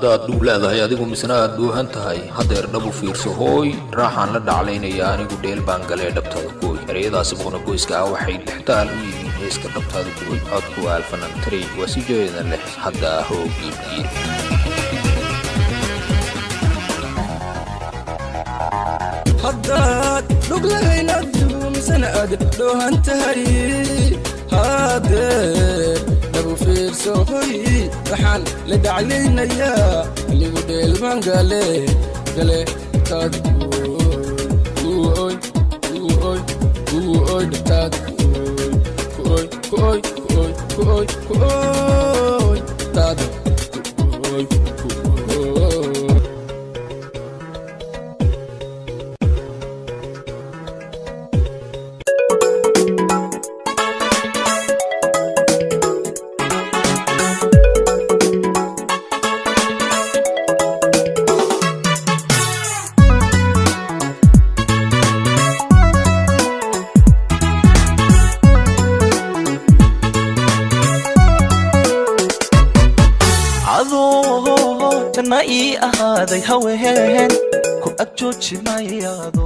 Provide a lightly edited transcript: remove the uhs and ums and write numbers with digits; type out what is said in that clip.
haddaad dhug leedahay adigu misna aad duuhan tahay hadeer dhabu fiirso hooy raaxaan la dhaclaynaya anigu dheel baan galee dhabtaada gooy ereyadaasi boqna goyska ah waxay dhextaal u yihiin heeska dhabtaada gooy codku alfanan tray waa si jeeda leh hadda hoog iibgiir haddaad dhug lahayn adigu misna aad duuhan tahay hadeer dhabu fiirso hooy waxaan la dhaclaynayaa anigu dheel baan galee dhabtaada gooy dhabtaada Janna ii ahaaday haween ku ag jooji maayado